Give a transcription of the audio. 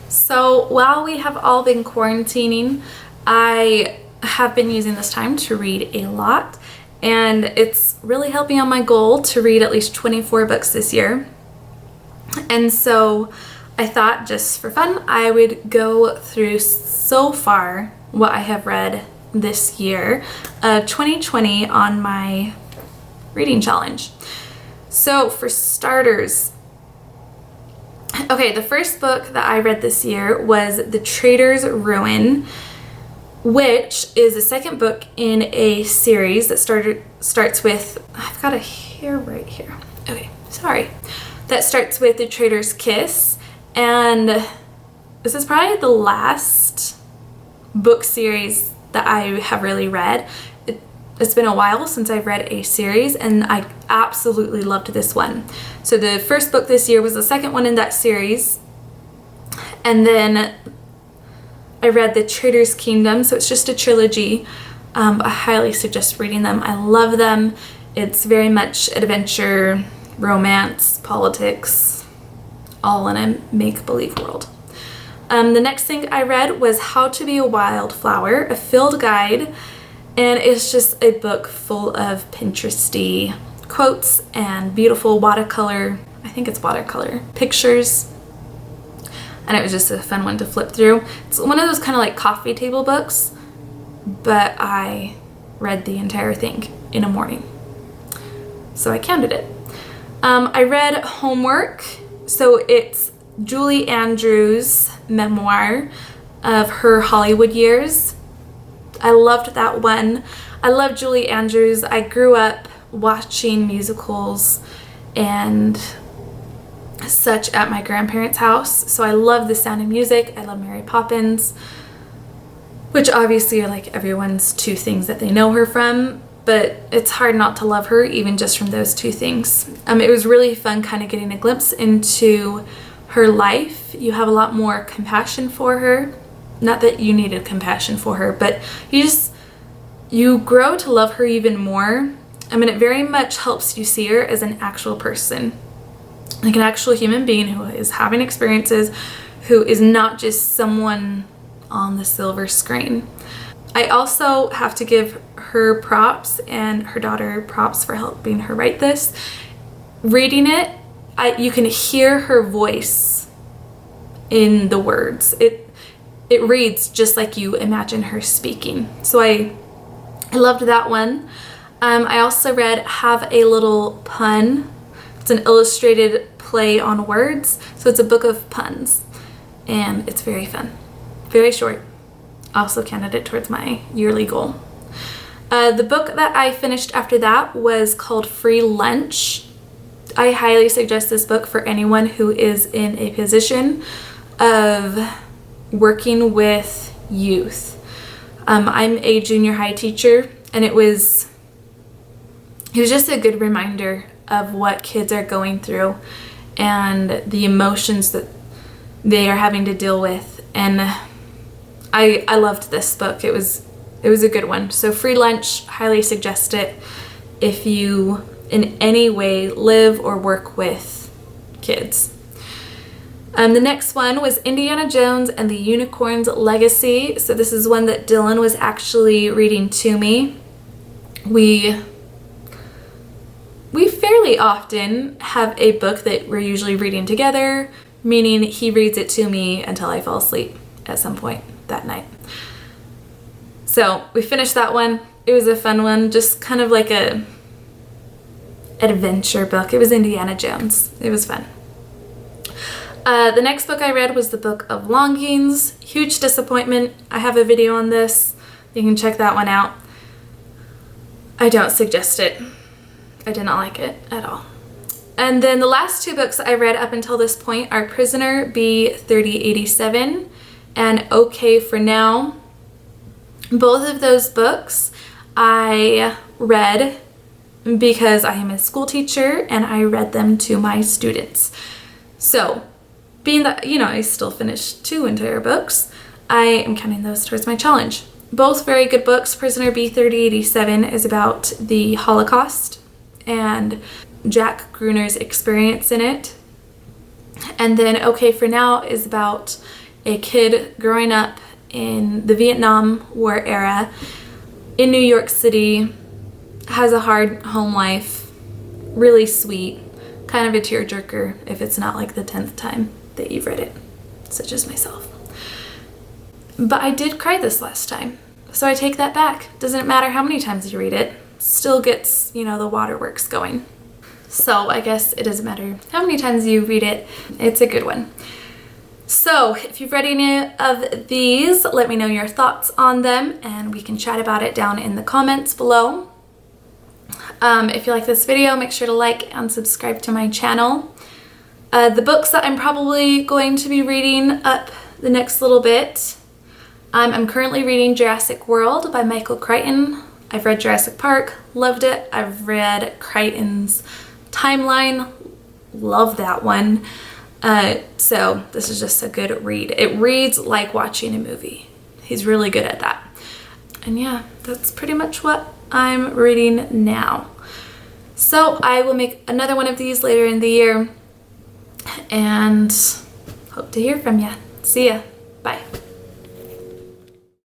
So while we have all been quarantining, I have been using this time to read a lot, and it's really helped me on my goal to read at least 24 books this year. And so I thought, just for fun, I would go through so far what I have read this year of 2020 on my reading challenge. So for starters, okay, the first book that I read this year was The Trader's Ruin, which is the second book in a series that starts with, I've got a hair right here. Okay, sorry. That starts with The Trader's Kiss, and this is probably the last book series that I have really read. It's been a while since I've read a series, and I absolutely loved this one. So the first book this year was the second one in that series, and then I read The Trader's Kingdom, so it's just a trilogy. I highly suggest reading them. I love them. It's very much adventure, romance, politics, all in a make-believe world. The next thing I read was How to Be a Wildflower, a field guide, and it's just a book full of Pinteresty quotes and beautiful watercolor, I think it's watercolor, pictures. And it was just a fun one to flip through. It's one of those kind of like coffee table books, but I read the entire thing in a morning. So I counted it. I read Homework. So it's Julie Andrews' memoir of her Hollywood years. I loved that one. I love Julie Andrews. I grew up watching musicals and such at my grandparents' house, so I love The Sound of Music. I love Mary Poppins, which obviously are like everyone's two things that they know her from, but it's hard not to love her even just from those two things. It was really fun kind of getting a glimpse into her life. You have a lot more compassion for her. Not that you needed compassion for her, but you grow to love her even more. It very much helps you see her as an actual person, like an actual human being who is having experiences, who is not just someone on the silver screen. I also have to give her props and her daughter props for helping her write this. Reading it, you can hear her voice in the words. It reads just like you imagine her speaking. So I loved that one. I also read Have a Little Pun. It's an illustrated play on words. So it's a book of puns, and it's very fun. Very short. Also counted it towards my yearly goal. The book that I finished after that was called Free Lunch. I highly suggest this book for anyone who is in a position of working with youth. I'm a junior high teacher, and it was just a good reminder of what kids are going through and the emotions that they are having to deal with. And I loved this book. It was a good one. So Free Lunch, highly suggest it if you in any way live or work with kids. The next one was Indiana Jones and the Unicorn's Legacy. So this is one that Dylan was actually reading to me. We fairly often have a book that we're usually reading together, meaning he reads it to me until I fall asleep at some point that night. So we finished that one. It was a fun one, just kind of like a adventure book. It was Indiana Jones. It was fun. The next book I read was the book of Longings. Huge disappointment. I have a video on this. You can check that one out. I don't suggest it. I did not like it at all. And then the last two books I read up until this point are Prisoner B3087 and Okay for Now. Both of those books I read because I am a school teacher and I read them to my students. So, being that, I still finished 2 entire books, I am counting those towards my challenge. Both very good books. Prisoner B3087 is about the Holocaust and Jack Gruner's experience in it. And then Okay for Now is about a kid growing up in the Vietnam War era in New York City, has a hard home life, really sweet, kind of a tearjerker if it's not like the 10th time that you've read it, such as myself. But I did cry this last time, so I take that back. Doesn't matter how many times you read it, still gets, you know, the waterworks going. So I guess it doesn't matter how many times you read it, it's a good one. So if you've read any of these, let me know your thoughts on them and we can chat about it down in the comments below. If you like this video, make sure to like and subscribe to my channel. The books that I'm probably going to be reading up the next little bit, I'm currently reading Jurassic World by Michael Crichton. I've read Jurassic Park, loved it. I've read Crichton's Timeline, love that one. So this is just a good read. It reads like watching a movie. He's really good at that. And yeah, that's pretty much what I'm reading now. So I will make another one of these later in the year and hope to hear from you. See ya. Bye.